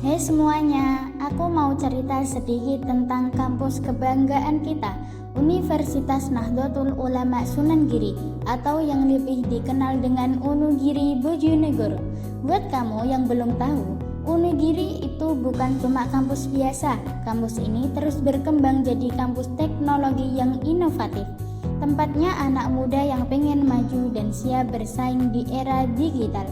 Hai semuanya, aku mau cerita sedikit tentang kampus kebanggaan kita, Universitas Nahdlatul Ulama Sunan Giri, atau yang lebih dikenal dengan Unugiri Bojonegoro. Buat kamu yang belum tahu, Unugiri itu bukan cuma kampus biasa. Kampus ini terus berkembang jadi kampus teknologi yang inovatif. Tempatnya anak muda yang pengen maju dan siap bersaing di era digital.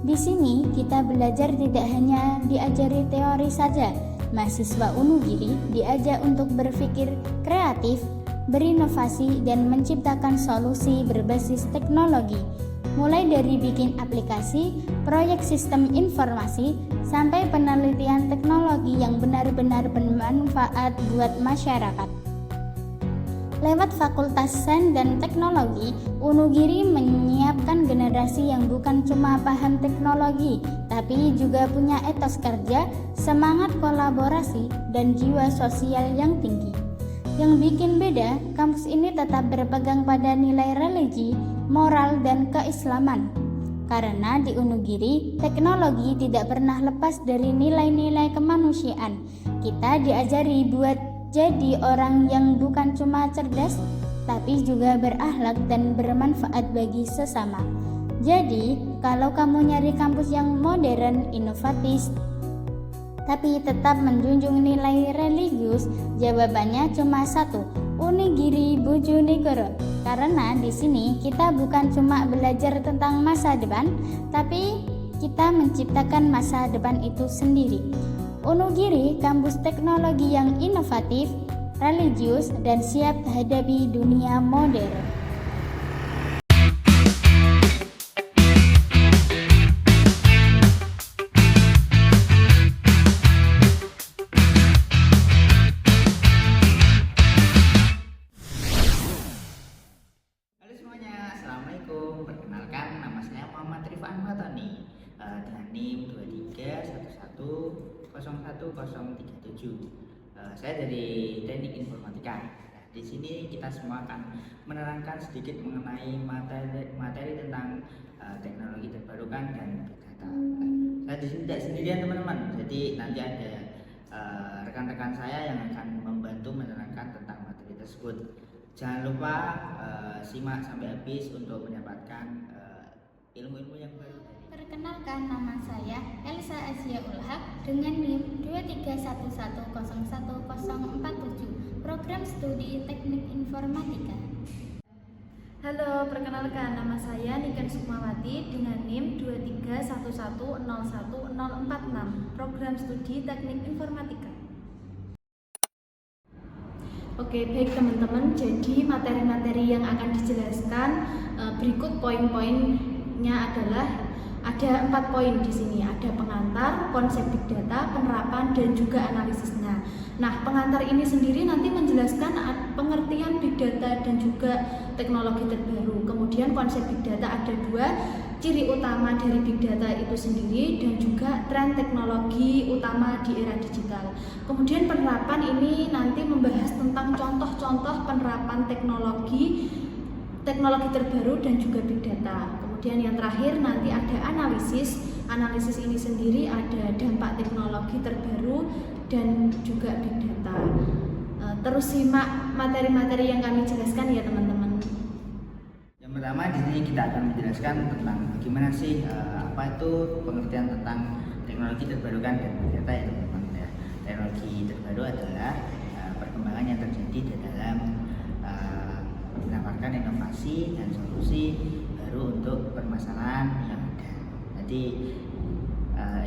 Di sini kita belajar tidak hanya diajari teori saja. Mahasiswa Unugiri diajak untuk berpikir kreatif, berinovasi dan menciptakan solusi berbasis teknologi. Mulai dari bikin aplikasi, proyek sistem informasi, sampai penelitian teknologi yang benar-benar bermanfaat buat masyarakat. Lewat Fakultas Sains dan Teknologi, Unugiri menyiapkan generasi yang bukan cuma paham teknologi, tapi juga punya etos kerja, semangat kolaborasi, dan jiwa sosial yang tinggi. Yang bikin beda, kampus ini tetap berpegang pada nilai religi, moral, dan keislaman. Karena di Unugiri, teknologi tidak pernah lepas dari nilai-nilai kemanusiaan. Kita diajari buat jadi orang yang bukan cuma cerdas, tapi juga berakhlak dan bermanfaat bagi sesama. Jadi, kalau kamu nyari kampus yang modern, inovatif, tapi tetap menjunjung nilai religius, jawabannya cuma satu, Unugiri Bojonegoro. Karena di sini kita bukan cuma belajar tentang masa depan, tapi kita menciptakan masa depan itu sendiri. Unugiri, kampus teknologi yang inovatif, religius, dan siap hadapi dunia modern. Halo semuanya, Assalamualaikum. Perkenalkan, nama saya Muhammad Rifan Fatani dengan NIM 231101037. Saya dari Teknik Informatika. Nah, di sini kita semua akan menerangkan sedikit mengenai materi tentang teknologi terbarukan dan big data. Saya di sini tidak sendirian teman-teman. Jadi nanti ada rekan-rekan saya yang akan membantu menerangkan tentang materi tersebut. Jangan lupa simak sampai habis untuk mendapatkan ilmu-ilmu yang baru. Perkenalkan, nama saya Elsa Azia Ulhak dengan NIM 231101047, Program Studi Teknik Informatika. Halo, perkenalkan nama saya Niken Sukmawati dengan NIM 231101046, Program Studi Teknik Informatika. Oke, baik teman-teman, jadi materi-materi yang akan dijelaskan berikut poin-poinnya adalah ada 4 poin di sini. Ada pengantar, konsep big data, penerapan, dan juga analisisnya. Nah, pengantar ini sendiri nanti menjelaskan pengertian big data dan juga teknologi terbaru. Kemudian konsep big data ada 2, ciri utama dari big data itu sendiri dan juga tren teknologi utama di era digital. Kemudian penerapan ini nanti membahas tentang contoh-contoh penerapan teknologi terbaru dan juga big data. Kemudian yang terakhir nanti ada analisis. Analisis ini sendiri ada dampak teknologi terbaru dan juga big data. Terus simak materi-materi yang kami jelaskan ya teman-teman. Yang pertama di sini kita akan menjelaskan tentang bagaimana sih apa itu pengertian tentang teknologi terbarukan dan big data ya teman-teman. Ya, teknologi terbaru adalah perkembangan yang terjadi di dalam menawarkan inovasi dan solusi baru untuk permasalahan yang ada. Jadi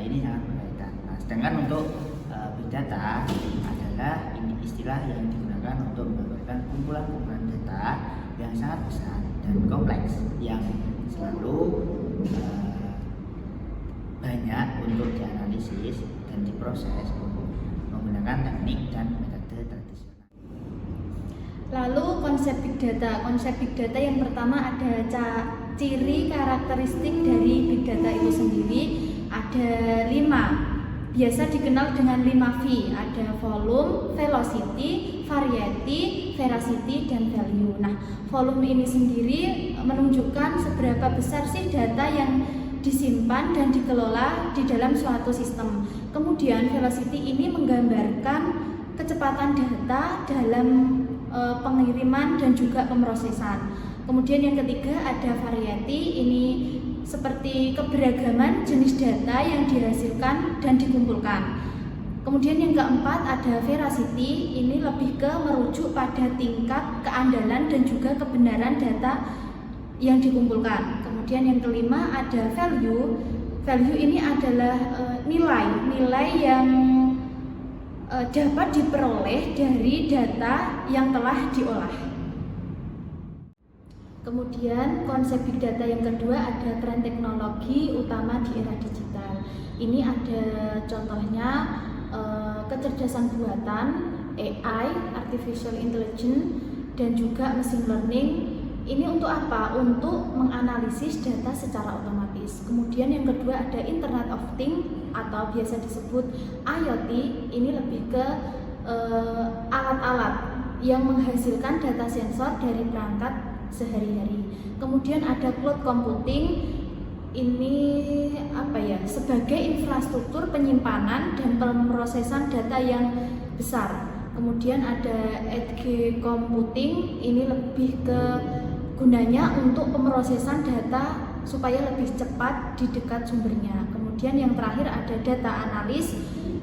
ini sangat berkaitan. Nah, sedangkan untuk big data adalah ini istilah yang digunakan untuk menggambarkan kumpulan-kumpulan data yang sangat besar dan kompleks yang selalu banyak untuk dianalisis dan diproses menggunakan teknik dan metode tradisional. Lalu konsep big data. Konsep big data yang pertama ada ciri karakteristik dari big data itu sendiri. Ada 5. Biasa dikenal dengan 5V. Ada volume, velocity, variety, veracity, dan value. Nah, volume ini sendiri menunjukkan seberapa besar sih data yang disimpan dan dikelola di dalam suatu sistem. Kemudian velocity ini menggambarkan kecepatan data dalam pengiriman dan juga pemrosesan. Kemudian yang ketiga ada variety, ini seperti keberagaman jenis data yang dihasilkan dan dikumpulkan. Kemudian yang keempat ada veracity, ini lebih ke merujuk pada tingkat keandalan dan juga kebenaran data yang dikumpulkan. Kemudian yang kelima ada value. Value ini adalah nilai yang dapat diperoleh dari data yang telah diolah. Kemudian konsep big data yang kedua ada tren teknologi utama di era digital. Ini ada contohnya kecerdasan buatan, AI, artificial intelligence, dan juga machine learning. Ini untuk apa? Untuk menganalisis data secara otomatis. Kemudian yang kedua ada Internet of Things atau biasa disebut IoT. Ini lebih ke alat-alat yang menghasilkan data sensor dari perangkat sehari-hari. Kemudian ada cloud computing. Ini sebagai infrastruktur penyimpanan dan pemrosesan data yang besar. Kemudian ada edge computing, ini lebih ke gunanya untuk pemrosesan data supaya lebih cepat di dekat sumbernya. Kemudian yang terakhir ada data analis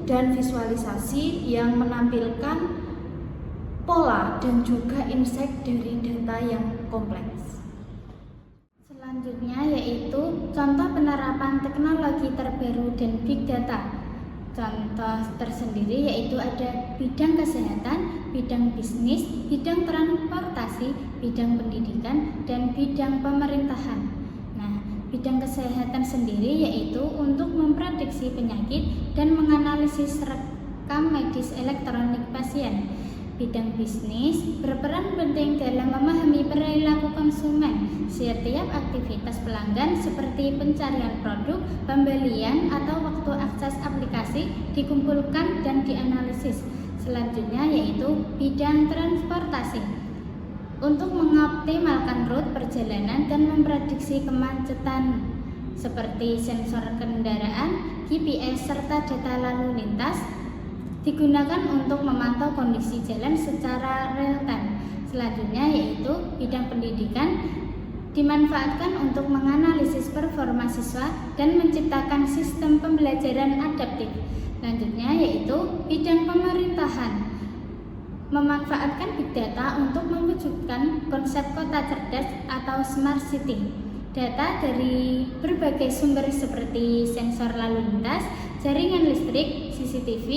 dan visualisasi yang menampilkan pola dan juga insight dari data yang kompleks. Selanjutnya yaitu contoh penerapan teknologi terbaru dan big data. Contoh tersendiri yaitu ada bidang kesehatan, bidang bisnis, bidang transportasi, bidang pendidikan, dan bidang pemerintahan. Nah, bidang kesehatan sendiri yaitu untuk memprediksi penyakit dan menganalisis rekam medis elektronik pasien. Bidang bisnis berperan penting dalam memahami perilaku konsumen. Setiap aktivitas pelanggan seperti pencarian produk, pembelian, atau waktu akses aplikasi dikumpulkan dan dianalisis. Selanjutnya yaitu bidang transportasi. Untuk mengoptimalkan rute perjalanan dan memprediksi kemacetan seperti sensor kendaraan, GPS, serta data lalu lintas digunakan untuk memantau kondisi jalan secara real time. Selanjutnya yaitu bidang pendidikan dimanfaatkan untuk menganalisis performa siswa dan menciptakan sistem pembelajaran adaptif. Selanjutnya yaitu bidang pemerintahan memanfaatkan big data untuk mewujudkan konsep kota cerdas atau smart city. Data dari berbagai sumber seperti sensor lalu lintas, jaringan listrik, CCTV,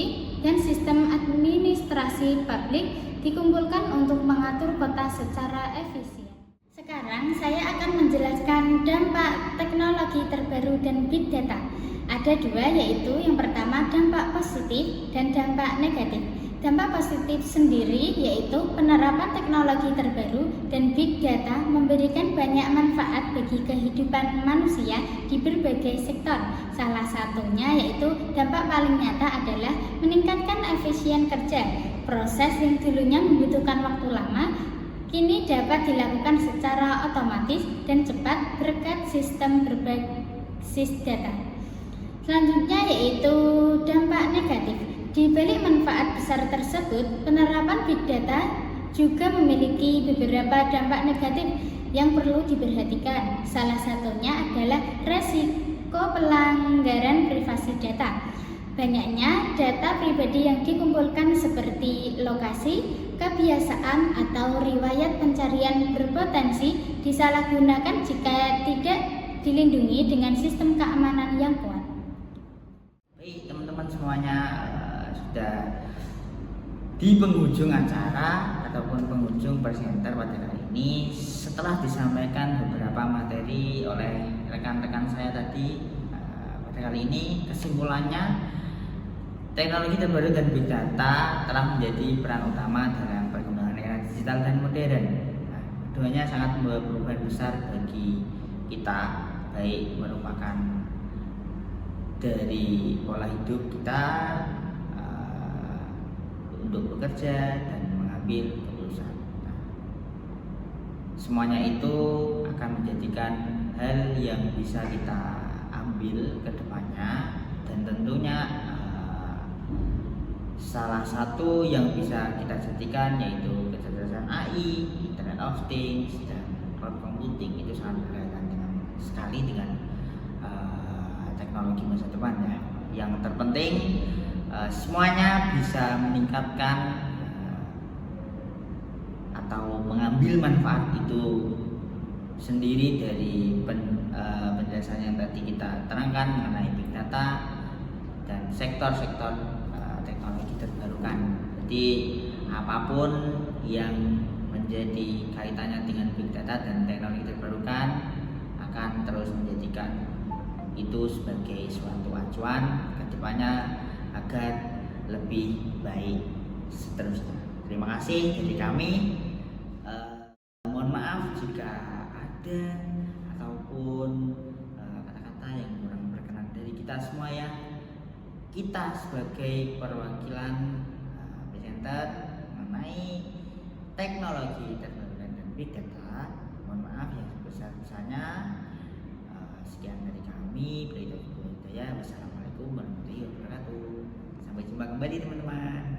dan sistem administrasi publik dikumpulkan untuk mengatur kota secara efisien. Sekarang saya akan menjelaskan dampak teknologi terbaru dan big data. Ada dua, yaitu yang pertama dampak positif dan dampak negatif. Dampak positif sendiri yaitu penerapan teknologi terbaru dan big data memberikan banyak manfaat bagi kehidupan manusia di berbagai sektor. Salah satunya yaitu dampak paling nyata adalah meningkatkan efisien kerja. Proses yang dulunya membutuhkan waktu lama kini dapat dilakukan secara otomatis dan cepat berkat sistem berbasis data. Selanjutnya yaitu dampak negatif. Di balik manfaat besar tersebut, penerapan big data juga memiliki beberapa dampak negatif yang perlu diperhatikan. Salah satunya adalah resiko pelanggaran privasi data. Banyaknya data pribadi yang dikumpulkan seperti lokasi, kebiasaan, atau riwayat pencarian berpotensi disalahgunakan jika tidak dilindungi dengan sistem keamanan yang kuat. Baik teman-teman semuanya, sudah di penghujung acara ataupun penghujung presenter pada kali ini. Setelah disampaikan beberapa materi oleh rekan-rekan saya tadi, pada kali ini kesimpulannya teknologi terbaru dan big data telah menjadi peran utama dalam perkembangan era digital dan modern. Keduanya sangat membawa perubahan besar bagi kita, baik merupakan dari pola hidup kita untuk bekerja dan mengambil keputusan. Semuanya itu akan menjadikan hal yang bisa kita ambil ke depannya, dan tentunya salah satu yang bisa kita jadikan yaitu kecerdasan AI, Internet of Things, dan cloud computing. Itu sangat berkaitan sekali dengan teknologi masa depan ya. Yang terpenting semuanya bisa meningkatkan atau mengambil manfaat itu sendiri dari penjelasan yang tadi kita terangkan mengenai big data dan sektor-sektor teknologi terbarukan. Jadi apapun yang menjadi kaitannya dengan big data dan teknologi terbarukan akan terus menjadikan itu sebagai suatu acuan ke depannya agar lebih baik seterusnya. Terima kasih dari kami. Mohon maaf jika ada ataupun kata-kata yang kurang berkenan dari kita semua ya. Kita sebagai perwakilan presenter mengenai teknologi terbarukan dan big data, mohon maaf yang sebesar-besarnya. Sekian dari kami, Wassalamualaikum warahmatullahi wabarakatuh. Sampai jumpa kembali teman-teman.